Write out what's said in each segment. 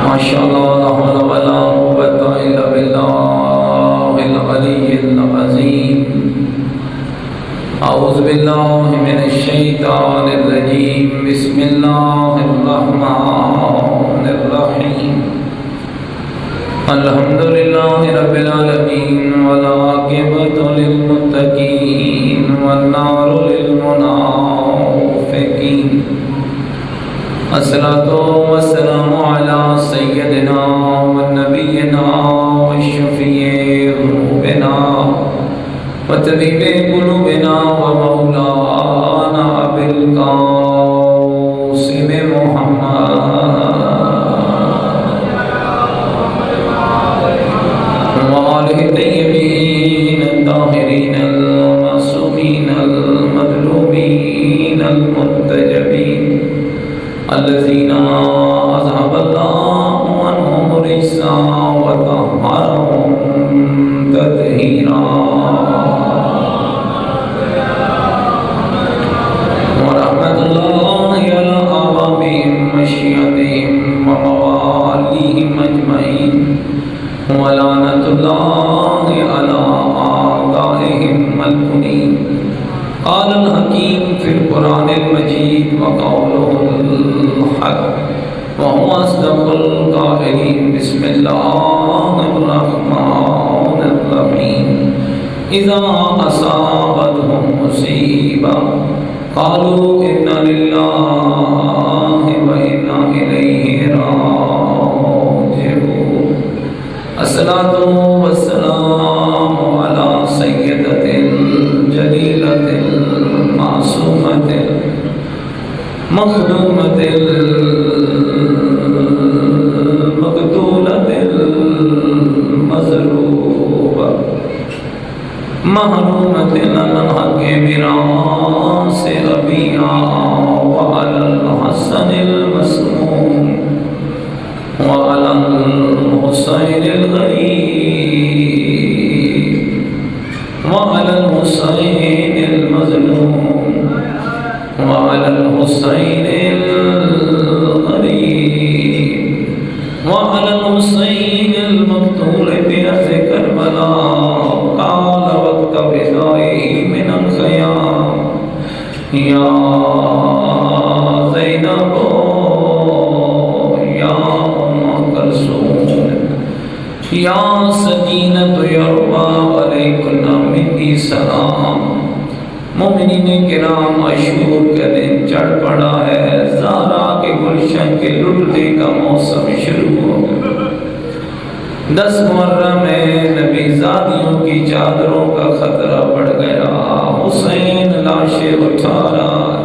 ماشاء اللہ لا حول ولا قوة الا باللہ العلی العظیم اعوذ باللہ من الشیطان الرجیم بسم اللہ الرحمن الرحیم الحمدللہ رب العالمین والعاقبۃ للمتقین والنار للمنافقین الصلاة والسلام على سيدنا ونبينا وشفيع ذنوبنا وطبيب قلوبنا ومولانا أبي القاسم محمد وآله الطيبين الطاهرين المعصومين المظلومين المنتجبين الذين أذهب الله عنهم الرجس وطهرهم تطهيرا ورحمة الله على آبائهم وشيعتهم ومواليهم أجمعين ولعنة الله على أعدائهم الملعونين. قال الحكيم في القرآن المجيد وقوله الحق وهو أصدق القائلين. بسم الله الرحمن الرحيم. إذا أصابتهم مصيبة قالوا إنا لله وإنا إليه راجعون. الصلاة والسلام على سيدة الجليلة المعصومة مخدومة المقتولة المظلومة محرومة الحق براس أبيها وعلى الحسن المسموم وعلى الحسين الغريب وعلى الحسين المظلوم وعلى الحسين الغريب وعلى الحسين المقتول بأرض كربلاء. قال وقت بدائه من الخيام يا زينب يا أم كلثوم يا سکینۃ یربا علیکن منی سلام. مومنین کرام عاشور کا دن چڑھ پڑا ہے. زہرا کے گلشن کے لٹنے کا موسم شروع ہو گیا. 10 محرم میں نبی زادیوں کی چادروں کا خطرہ بڑھ گیا. حسین لاشیں اٹھا رہا ہے.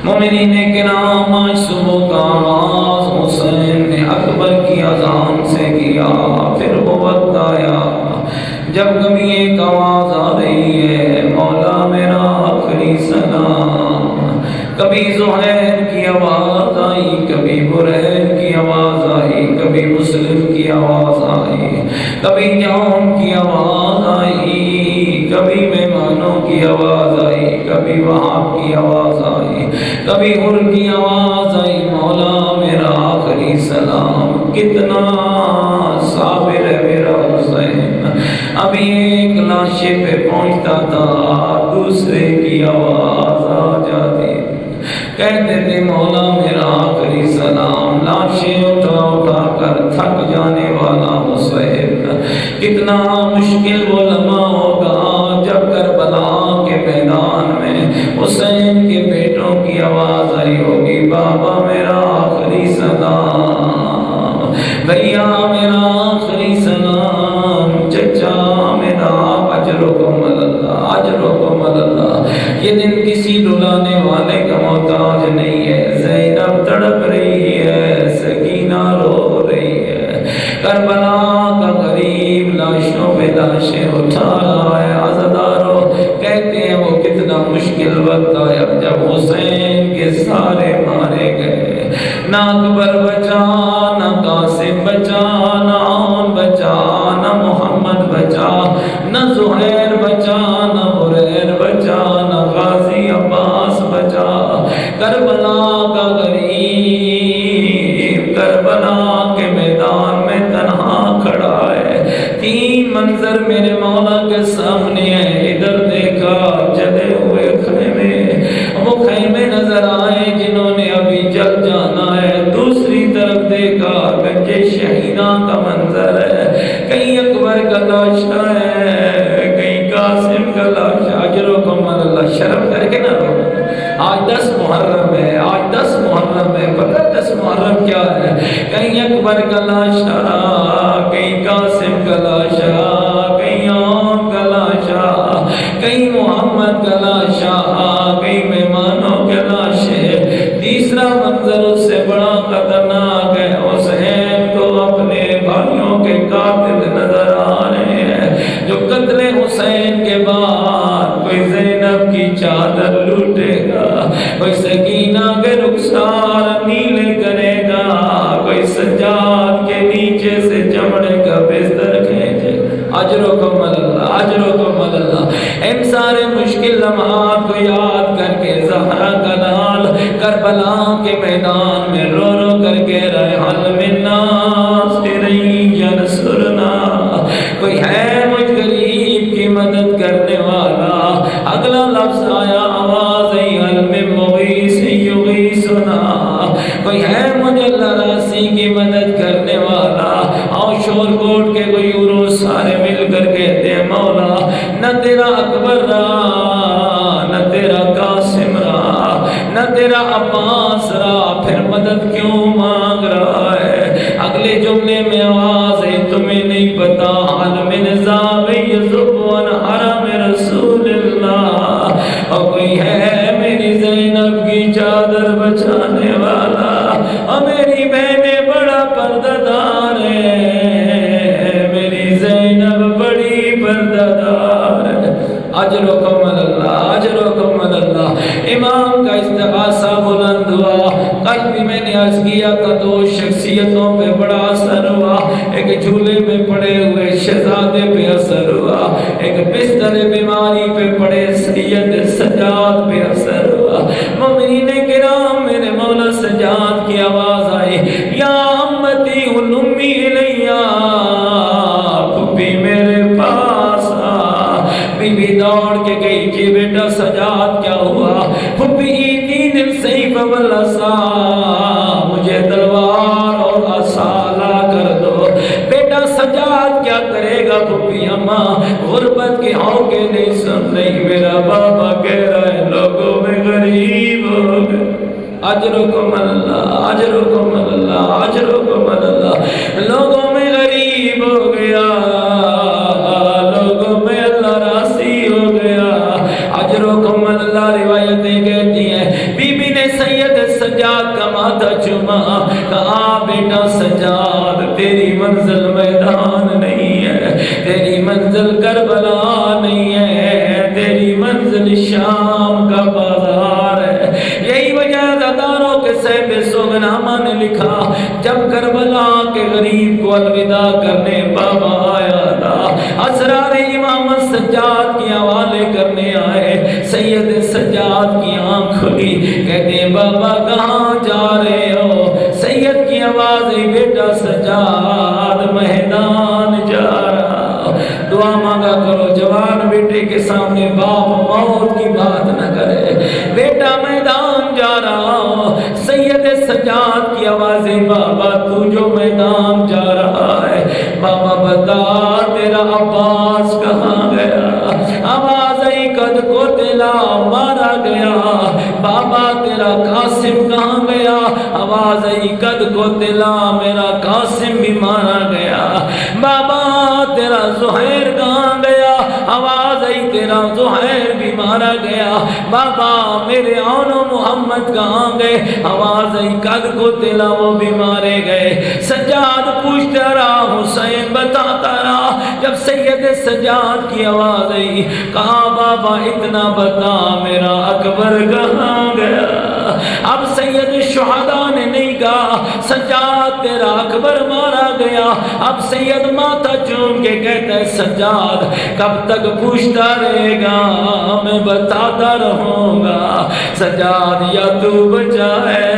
مومنین کرام آج صبح کا آغاز حسین نے اکبر کی اذان سے کیا. پھر وہ وقت آیا جب کبھی ایک آواز آ رہی ہے مولا میرا آخری سلام. کبھی زہیر کی آواز آئی, کبھی برہین کی آواز آئی, کبھی مسلم کی آواز آئی, کبھی جان کی آواز آئی, کبھی مہمانوں کی آواز آئی, کبھی وہاب کی آواز آئی, کبھی ہر کی آواز آئی. مولا میرا آخری سلام. کتنا صابر ہے میرا حسین. ابھی ایک لاشے پہ پہنچتا تھا, دوسرے کی آواز آ جاتی. کہتے تھے مولا میرا آخری سلام. لاشیں اٹھا اٹھا کر تھک جانے والا حسین. کتنا مشکل وہ لمحہ ہوگا جب کربلا کے میدان میں حسین کے بیٹوں کی آواز آئی ہوگی بابا میرا آخری سلام, بھیا میرا آخری سلام, چچا میرا اجرکم اللہ اجرکم اللہ. یہ دن کسی رلانے والے کا محتاج نہیں ہے. زینب تڑپ رہی ہے, سکینہ رو رہی ہے. کربلا کا غریب لاشوں پہ لاشیں اٹھا رہا ہے. عزادارو کہتے ہیں وہ کتنا مشکل وقت آیا جب حسین کے سارے مارے گئے. نہ اکبر بچا, نہ قاسم بچا, نہ عون بچا, نہ محمد بچا, نہ زہیر بچا, نہ بریر بچا, نہ غازی عباس بچا. کربلا کا غریب, کربلا اکبر میرے مولا کے سامنے ہے، ادھر دیکھا جلے ہوئے خیمے، وہ خیمے نظر آئے جنہوں نے ابھی جل جانا ہے، دوسری طرف دیکھا گنج شہیدان کا منظر ہے، کہیں اکبر کا لاشا ہے، کہیں قاسم کا لاشا۔ اجرکم اللہ، شرم کر کے نہ رو، آج 10 محرم ہے، آج 10 محرم ہے، پتہ 10 محرم کیا ہے؟ کہیں اکبر کا لاشا، کہیں قاسم کا لاشا، کہیں عام کا لاشا، کہیں محمد کا لاشا، کہیں مہمانوں کے لاشے۔ تیسرا منظر اس سے بڑا خطرناک ہے، حسین کو اپنے بھائیوں کے قاتل نظر آ رہے ہیں، جو قتل حسین کے بعد کوئی زینب کی چادر لوٹے گا، کوئی سکینہ کے رخسار نیلے کرے گا، کوئی سجاد کے نیچے سے چمڑے کا بستر کھینچے۔ اجرکم اللہ، اجرکم اللہ۔ ان سارے مشکل لمحات کو یاد کر کے زہرا کا لال کربلا کے میدان میں رو رو کر کے رہے، حل من ناصر ینصرنا، کوئی ہے مجھ غریب کی مدد کرنے والا؟ اگلا لفظ آیا آواز حل من مغیث یغیثنا، کوئی ہے مجھ اللہ راسی کی مدد کرنے والا؟ اور شور کوٹ کے غیوروں سارے مل کر کہتے ہیں مولا نہ تیرا اکبر رہا، نہ تیرا قاسم رہا، نہ تیرا عباس رہا، پھر مدد کیوں مانگ رہا ہے؟ اگلے جملے میں آواز ہے تمہیں نہیں پتا، حل من ذاب یذب عن حرم رسول اللہ، اور کوئی ہے میری زینب کی چادر بچانے والا، اور میری بہنیں بڑا پردہ دار ہے، میری زینب بڑی پردہ دار ہے۔ اجرکم اللہ، اجرکم اللہ۔ امام کا استغاثہ بلند ہوا، کل بھی میں نے عرض کیا تھا 2 شخصیتوں پہ بڑا اثر ہوا، ایک جھولے میں پڑے ہوئے شہزادے پہ اثر ہوا، ایک بستر بیماری پہ پڑے سید سجاد پہ اثر ہوا۔ مومنین کرام، میرے مولا سجاد کی آواز آئی، یا امتی ہلمی الیہ، پھپھی میرے پاس آ۔ بی بی دوڑ کے گئی، جی بیٹا سجاد کیا ہوا؟ پھپھی دین السیف والعصا، مجھے تلوار اور عصا لا کر دو۔ بیٹا سجاد کیا کرے گا؟ پھپھی اماں غربت کے ہونکے نہیں سن رہی، میرا بابا کہہ رہا ہے لوگوں میں غریب ہو گئے۔ اجرکم اللہ، اجرکم اللہ، اجرکم اللہ۔ لوگوں میں غریب ہو گیا، لوگوں میں اللہ راسی ہو گیا۔ اجرکم اللہ۔ روایتیں کہتی ہیں بی بی نے سید سجاد کا ماتھا چوما، کہا بیٹا سجاد تیری منزل میدان نہیں ہے، تیری منزل کربلا نہیں ہے، تیری منزل شام کا بازار ہے۔ یہی وجہ زاداروں کے صاحب سوگنامہ نے لکھا، جب کربلا کے غریب کو الوداع کرنے بابا آیا تھا، اسرار امامت سجاد کی حوالے کرنے آئے، سید سجاد کی آنکھ کھلی، کہتے ہیں بابا کہاں جا رہے ہو؟ سید کی آواز ہے بیٹا سجاد میدان جا رہا۔ دعا مانگا کرو، جوان بیٹے کے سامنے باپ موت کی بات نہ کرے، بیٹا میدان جا رہا ہوں۔ سید سجاد کی آواز ہے بابا تو جو میدان جا رہا ہے، بابا بتا تیرا عباس کہاں گیا؟ آواز آئی قد قتلا، مارا گیا۔ بابا تیرا قاسم کہاں گیا؟ آواز آئی قد قتلا، میرا قاسم بھی مارا گیا۔ بابا تیرا زہیر کہاں گیا؟ آواز آئی تیرا زہیر بھی مارا گیا۔ بابا میرے اون و محمد کہاں گئے؟ آواز آئی قد قتلا، وہ بھی مارے گئے۔ سجاد پوچھتا رہا، حسین بتاتا رہا۔ جب سید سجاد کی آواز آئی، کہا بابا اتنا بتا میرا اکبر کہاں گیا؟ اب سید شہداء نے نہیں کہا سجاد تیرا اکبر مارا گیا، اب سید ماتھا چوم کے کہتا ہے سجاد کب تک پوچھتا رہے گا؟ میں بتاتا رہوں گا۔ سجاد یا تو بچائے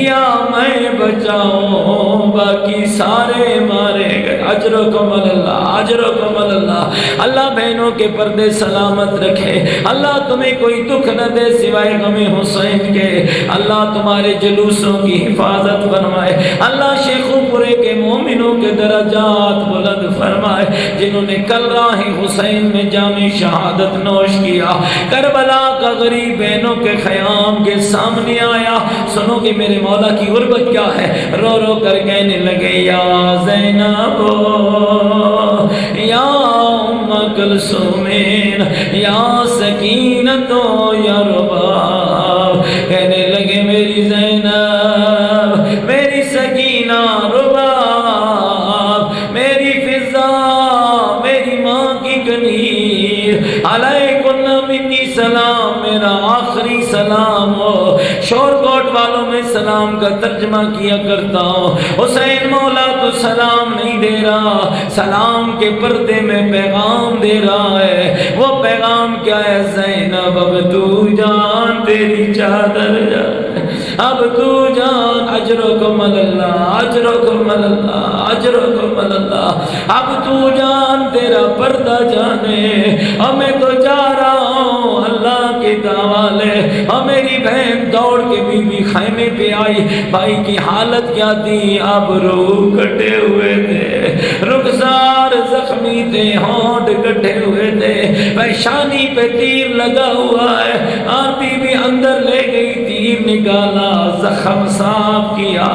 یا میں بچاؤں، باقی سارے مارے گئے۔ اجرکم اللہ، اجرکم اللہ۔ اللہ بہنوں کے پردے سلامت رکھے، اللہ تمہیں کوئی دکھ نہ دے سوائے غم حسین کے، اللہ تمہارے جلوسوں کی حفاظت فرمائے، اللہ شیخو پورے کے مومنوں کے درجات بلند فرمائے، جنہوں نے کل راہ حسین میں جام شہادت نوش کیا، کربلا کا غریب بہنوں کے خیام کے سامنے آیا۔ سنو کہ میرے مولا کی غربت کیا ہے، رو رو کر کہنے لگے یا زینب یا ام کلثوم یا سکینت یا رباب، کہنے لگے میری زینب، میری سکینہ، رباب، میری فضا، میری ماں کی کنیر، علیکن منی سلام، میرا آخری سلام ہو۔ شور کوٹ والوں میں سلام کا ترجمہ کیا کرتا ہوں، حسین مولا تو سلام نہیں دے رہا، سلام کے پردے میں پیغام دے رہا ہے۔ وہ پیغام کیا ہے؟ زینب اب تو جان، تیری چادر جان، اب تو جان، اجرکم اللہ، اجرکم اللہ، اجرکم اللہ، اب تو جان، تیرا پردہ جانے، اور میں تو جا رہا ہوں اللہ کے دعوالے۔ اور میری بہن دوڑ کے بی بی خیمے پہ آئی، بھائی کی حالت کیا تھی؟ اب روح کٹے ہوئے تھے، رخسار زخمی تھے، ہونٹ کٹے ہوئے تھے، پیشانی پہ تیر لگا ہوا ہے۔ آپ بی بی اندر لے گئی، تیر نکالا، زخم صاف کیا۔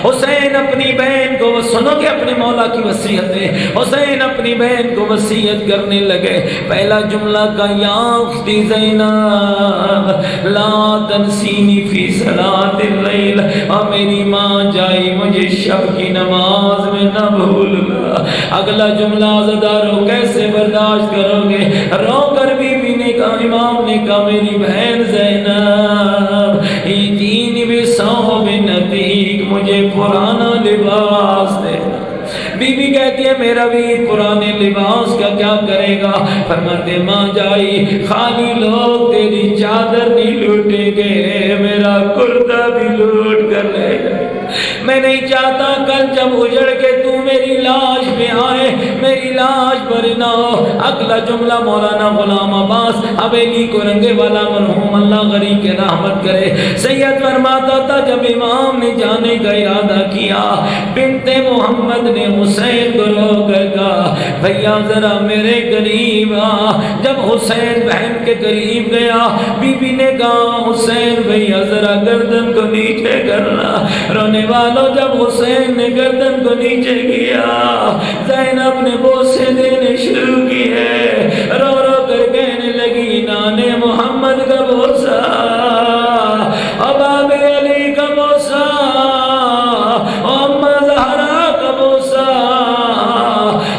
حسین اپنی بہن کو، سنو کہ اپنے مولا کی وصیت ہے، حسین اپنی بہن کو وصیت کرنے لگے۔ پہلا جملہ کا یا اختی زینب لا تنسینی فی صلاۃ اللیل، اور میری ماں جائی مجھے شب کی نماز میں نہ بھولنا۔ اگلا جملہ زدارو کیسے برداشت کرو گے؟ رو کر بی بی نے کہا، امام نے کہا میری بہن زینب یہ دین بھی صاحب نتیق، مجھے پرانا لباس دے۔ بی بی کہتی ہے میرا بھی پرانے لباس کا کیا کرے گا؟ فرماتے ماں جائی خالی لوگ تیری چادر نہیں لوٹیں گے، میرا کرتا بھی لوٹ کر لے گا۔ میں نہیں چاہتا کل جب اجڑ کے تو میری لاش پہ آئے، میری لاش پر نہ ہو۔ اگلا جملہ مولانا غلام عباس حویلی کو رنگے والا مرحوم اللہ غریب کے رحمت کرے، سید فرماتا تھا جب امام نے جانے کا ارادہ کیا، بنت محمد نے حسین کو رو کر کہا بھیا ذرا میرے قریب آ۔ جب حسین بہن کے قریب گیا، بی بی نے کہا حسین بھیا ذرا گردن کو نیچے کرنا۔ رونے والوں جب حسین نے گردن کو نیچے کیا، زینب نے بوسے دینے شروع کیے، رو رو کر کہنے لگی نانے محمد کا بوسا، اباب علی کا بوسا، اما زہرا کا بوسا،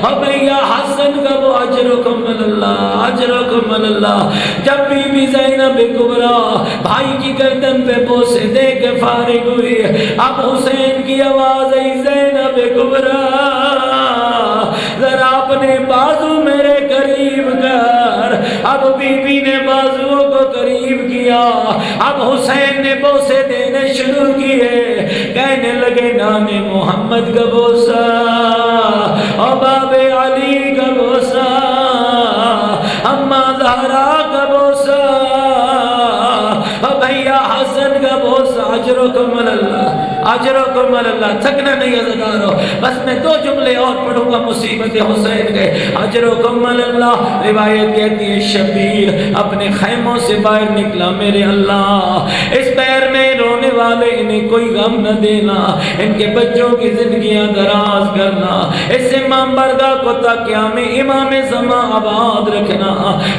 ابیا حسن کا بوسا، اجرکم اللہ، اجرکم اللہ۔ جب بی بی زینب کبریٰ بھائی کی گردن پہ بوسے دے کے فارغ ہوئی، اب حسین کی آواز آئی زینب کبریٰ ذرا اپنے بازو میرے قریب کر۔ اب بی بی نے بازو کو قریب کیا، اب حسین نے بوسے دینے شروع کیے، کہنے لگے نانے محمد کا بوسا، اباب علی کا بوسا، اما زہرا کا بوسا، بھیا حسن کا بوسا۔ اجرکم اللہ، اجرکم اللہ۔ تھکنا نہیں عزیزانو، بس میں دو جملے اور پڑھوں گا، مصیبت حسین گئے۔ اجرکم اللہ۔ روایت کہتی ہے شبیر اپنے خیموں سے باہر نکلا، میرے اللہ اس پیر میں رونے والے انہیں کوئی غم نہ دینا، ان کے بچوں کی زندگیاں دراز کرنا، اس امام بارگاہ کو تاقیام امام زمان آباد رکھنا،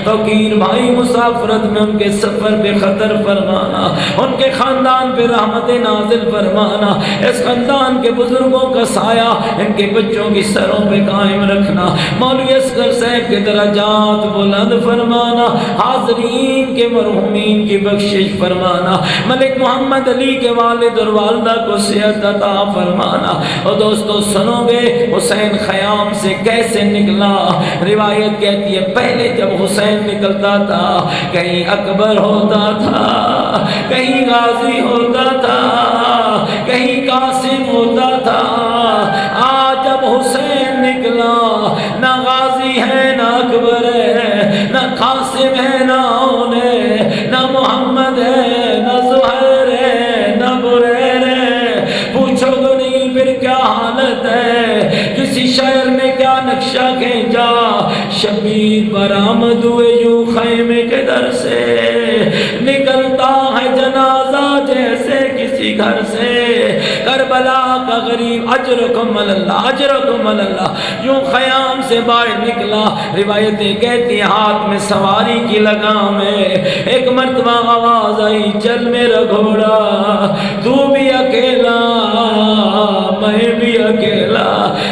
فقیر بھائی مسافرت میں ان کے سفر پہ خطر فرمانا، ان کے خاندان پہ رحمت نازل فرمانا، اس خاندان کے بزرگوں کا سایہ ان کے بچوں کی سروں پہ قائم رکھنا، مولوی اصغر صاحب کے درجات بلند فرمانا، حاضرین کے مرحومین کی بخشش فرمانا، ملک محمد علی کے والد اور والدہ کو صحت عطا فرمانا۔ اور دوستو سنو گے حسین خیام سے کیسے نکلا؟ روایت کہتی ہے پہلے جب حسین نکلتا تھا کہیں اکبر ہوتا تھا، کہیں غازی ہوتا تھا، کہیں قاسم ہوتا تھا، عادت ہے، کسی شاعر نے کیا نقشہ کھینچا، شبیر برآمد ہوئے یوں خیمے کے در سے، نکلتا ہے جنازہ جیسے کسی گھر سے، کربلا کا غریب اجرکم اللہ اجرکم اللہ، یوں خیام سے باہر نکلا۔ روایتیں کہتی ہیں ہاتھ میں سواری کی لگام ہے، ایک مرتبہ آواز آئی چل میرا گھوڑا، تو بھی اکیلا میں بھی اکیلا،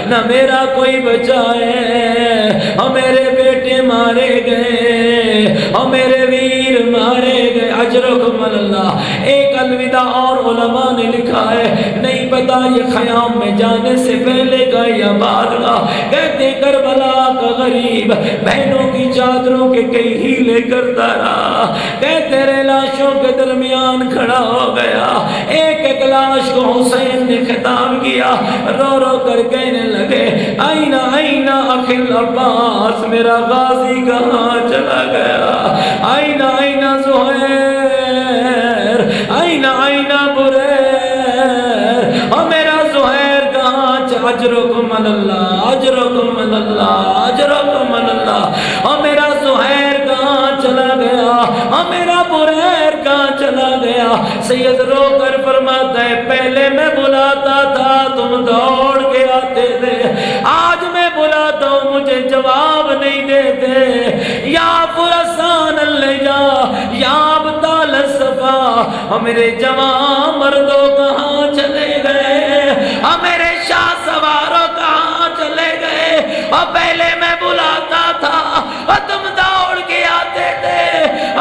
نہ میرا کوئی بچا ہے، اور میرے بیٹے مارے گئے اور میرے ویر مارے گئے، اجرکم اللہ۔ ایک الوداع اور علماء نے لکھا ہے، نہیں پتا یہ خیام میں جانے سے پہلے کا یا بعد کا، کہتے کربلا کا غریب بہنوں کی چادروں کے کئی ہیلے کرتا رہا، کہتے رہے لاشوں کے درمیان کھڑا ہو گیا، ایک ایک لاش کو حسین نے خطاب کیا، رو رو کر کہنے لگے آئینہ آئینہ اخی العباس، میرا غازی کہاں چلا گیا، آئینہ آئینہ زہیر، آئینہ آئینہ بریر، اور میرا زہیر کہاں چلا، اجرکم اللہ اجرکم اللہ اجرکم اللہ، اور میرا زہیر کہاں چلا گیا، اور میرا بریر کہاں چلا گیا۔ سید رو کر فرماتا ہے پہلے میں بلاتا تھا تم دوڑ کے آتے تھے، آج میں بلاتا ہوں مجھے جواب نہیں دیتے، یا فرسان اللیجا یا ابطال الصفا، اور میرے جوان مردوں کہاں چلے گئے، اور میرے شاہ سواروں کہاں چلے گئے، اور پہلے میں بلاتا تھا اور تم دوڑ کے آتے تھے،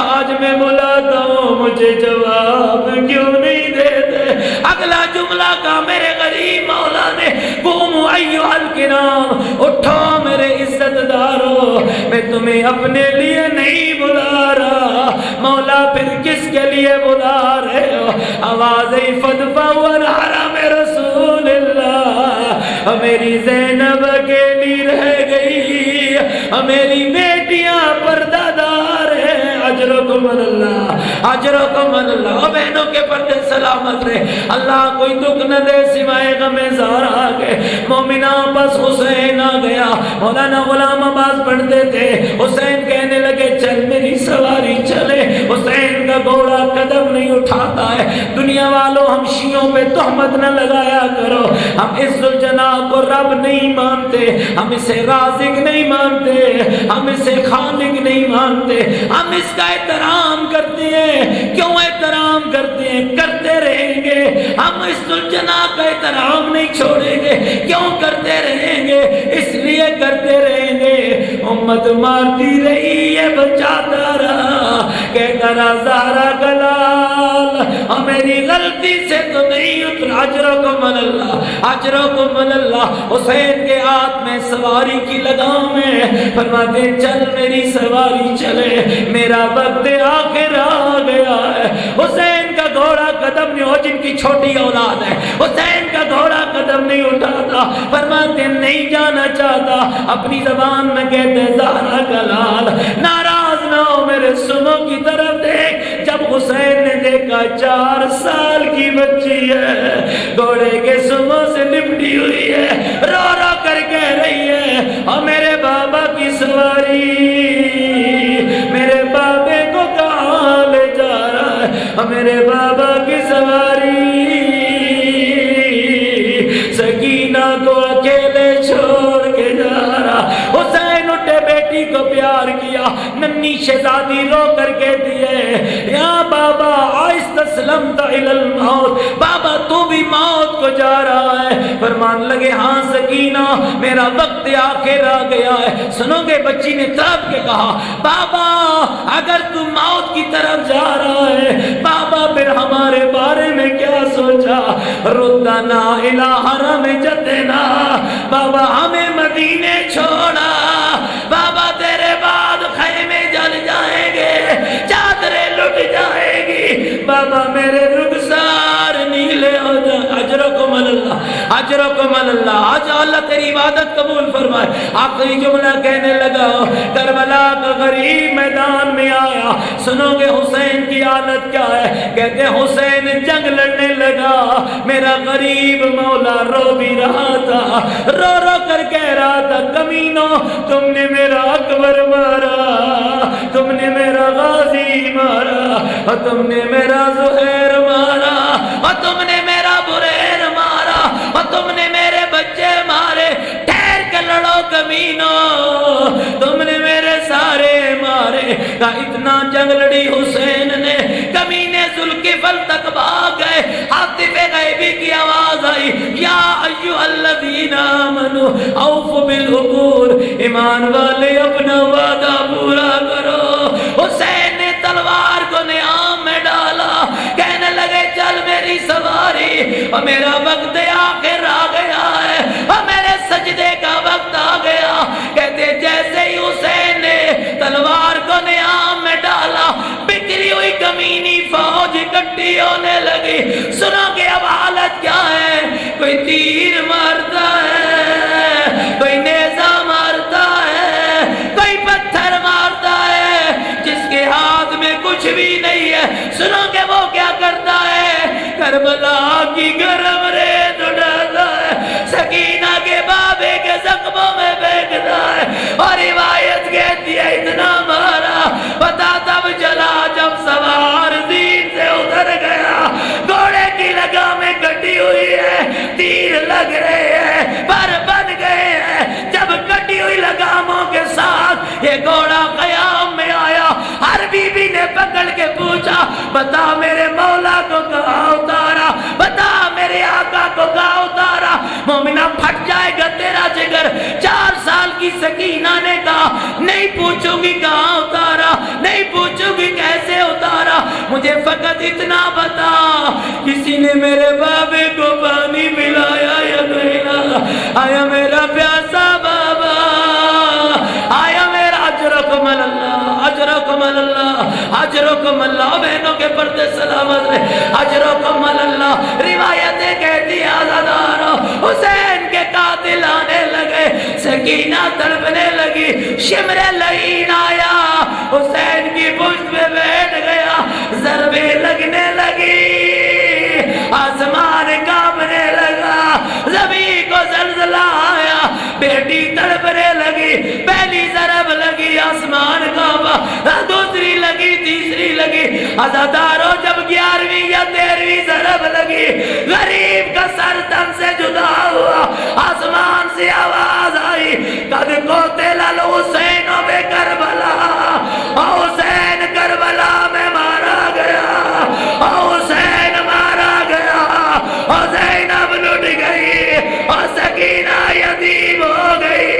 آج میں بلاتا ہوں مجھے جواب کیوں نہیں دیتے۔ اگلا جملہ کا میرے غریب مولا نے، قوموا ایھا الکرام، اٹھو میرے عزت دارو، میں تمہیں اپنے لیے نہیں بلا رہا، مولا پھر کس کے لیے بلا رہے ہو؟ آواز فدفعوا عن حرم رسول اللہ، میری زینب اکیلی رہ گئی، میری بیٹیاں پردہ دار ہیں، اجرکم اللہ اجرکم اللہ، بہنوں کے پردے سلامت رہے، اللہ کوئی دکھ نہ دے سوائے غم زہرا کے۔ مومنہ بس حسین آ گیا، مولانا غلام عباس پڑھتے تھے، حسین کہنے لگے چل میری سواری چلے، حسین کا گھوڑا قدم نہیں اٹھاتا ہے۔ دنیا والوں ہم شیعوں پہ تہمت نہ لگایا کرو، ہم اس ذوالجلال کو رب نہیں مانتے، ہم اسے رازق نہیں مانتے، ہم اسے خالق نہیں مانتے، ہم اس کا احترام کرتے ہیں۔ کیوں احترام کرتے ہیں؟ کرتے رہیں گے، ہم اس ذوالجلال کا احترام نہیں چھوڑیں گے، کیوں کرتے رہیں گے؟ اس لیے کرتے رہیں گے، امت مارتی رہی ہے بچاتا رہا، کہتا رہا زہرا کا لال، اور میری غلطی سے تو نہیں اترا، اجرکم اللہ اجرکم اللہ۔ حسین کے ہاتھ میں سواری کی لگام ہے، فرماتے چل میری سواری چلے، میرا وقت آخر آ گیا ہے۔ حسین کا گھوڑا قدم نہیں ہو، جن کی چھوٹی اولاد ہے، حسین کا گھوڑا قدم نہیں اٹھاتا، فرماتے نہیں جانا چاہتا، اپنی زبان میں کہتے زہرا کا لال، ناراض نہ ہو میرے سنو کی طرف دیکھ۔ جب حسین نے دیکھا 4 سال کی بچی ہے، گھوڑے کے سنوں سے لپٹی ہوئی ہے، رو رو کر کہہ رہی ہے اور میرے بابا کی سواری میرے بابے کو کہاں لے جا رہا ہے، اور میرے بابا کی سواری سکینہ کو اکیلے چھوڑ کے جا رہا۔ حسین اٹھے، بیٹی کو پیار کیا، ننھی شہزادی رو کر کہتی ہے یا بابا استسلمت الی الموت، بابا تو بھی موت کو جا رہا ہے؟ فرمان لگے ہاں سکینہ، میرا وقت آخر آ گیا ہے۔ سنو گے؟ بچی نے تڑپ کے کہا بابا اگر تم موت کی طرف جا رہا ہے بابا پھر ہمارے بارے میں کیا سوچا؟ ردنا الی حرم جدنا، بابا ہمیں مدینے چھوڑا، بابا تیرے بعد خیمے جل جائیں گے، چادریں لٹ جائیں گی، بابا میرے رخسار نیلے ہو جائیں۔ اجرکم اللہ اجرکم اللہ، آج اللہ تیری عبادت قبول فرمائے۔ آخری جملہ کہنے لگا کربلا کا غریب میدان میں آیا، سنو گے حسین کی حالت کیا ہے؟ کہتے حسین جنگ لڑنے لگا، میرا غریب مولا رو بھی رہا تھا، رو رو کر کہہ رہا تھا کمینوں تم نے میرا اکبر مارا، تم نے میرا غازی مارا، اور تم نے میرا زہیر مارا، اور تم نے میرا بریر مارا، اور تم نے میرے بچے مارے، ٹھہر کے لڑو کمینوں، تم نے میرے سارے مارے۔ کہا اتنا جنگ لڑی حسین نے، کمینے ذوالکفل تک بھاگ گئے، حاطب غیبی کی آواز آئی یا ایھا الذین آمنوا اوفوا بالعقود، ایمان والے اپنا وعدہ پورا کرو۔ حسین نے تلوار کو نیام میں ڈالا، کہنے لگے چل میری سواری، اور میرا وقت آخر آ گیا ہے، اور میرے سجدے کا وقت آ گیا۔ کہتے جیسے ہی حسین نے تلوار کو نیام میں ڈالا، بکھری ہوئی کمینی فوج اکٹھی ہونے لگی۔ سنو کہ اب حالت کیا ہے؟ کوئی تیر مارتا ہے، کوئی نیزہ مارتا ہے، کوئی پتھر مارتا ہے، جس کے ہاتھ میں کچھ بھی نہیں ہے۔ سنو کہ وہ کیا کرتا ہے؟ کربلا کی گرم ریت اٹھاتا ہے، سکینہ کے بابے کے زخموں میں پھینکتا ہے، اور روایت کہتی ہے اتنا مارا پتا تب چلا جب سوار زین سے اتر گیا، گھوڑے کی لگامیں کٹی ہوئی ہے، تیر لگ رہے ہیں پر بن گئے ہیں۔ جب کٹی ہوئی لگاموں کے ساتھ یہ گھوڑا قیام میں آیا، ہر بی بی نے پکڑ کے پوچھا بتا میرے مولا کو کہاں اتارا، بتا میرے آقا کو کہاں اتارا۔ مومنہ پھٹ جائے گا تیرا جگر۔ 4 سال کی سکینہ نے کہا نہیں پوچھوں گی کہاں اتارا، نہیں پوچھوں گی کیسے اتارا، مجھے فقط اتنا بتا کسی نے میرے بابے کو پانی پلایا یا نہیں نا؟ آیا میرا پیاسا بابا، آیا میرا اجرکم اللہ، اجرکم اللہ، اجرکم اللہ، بہنوں کے پردے سلامت رہے، اجرکم اللہ۔ روایتیں کہتی ہیں آزادارو حسین کے قاتل آنے لگے، سکینہ تڑپنے لگی، شمر لعین آیا، حسین کی پشت پہ بیٹھ گیا، ضربیں لگنے لگی، آسمان کانپنے لگا، زمین کو زلزلہ آیا، بیٹی تڑپنے لگی، پہلی ضرب لگی آسمان کانپا، دوسری لگی، تیسری لگی، عزادارو جب 11ویں یا 13ویں ضرب لگی، غریب کا سر تن سے جدا ہوا، آسمان سے آواز آئی قد قتل الحسین بکربلا، حسین کربلا میں مارا گیا، حسین مارا گیا، حسین اب لٹ گئی، اور سکینہ یتیم ہو گئی۔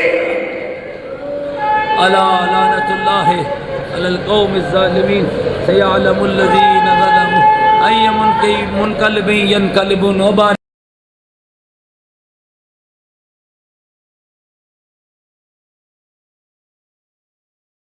الا لعنت اللہ علی القوم الظالمین سیعلم الذین ظلموا ای منقلب ینقلبون۔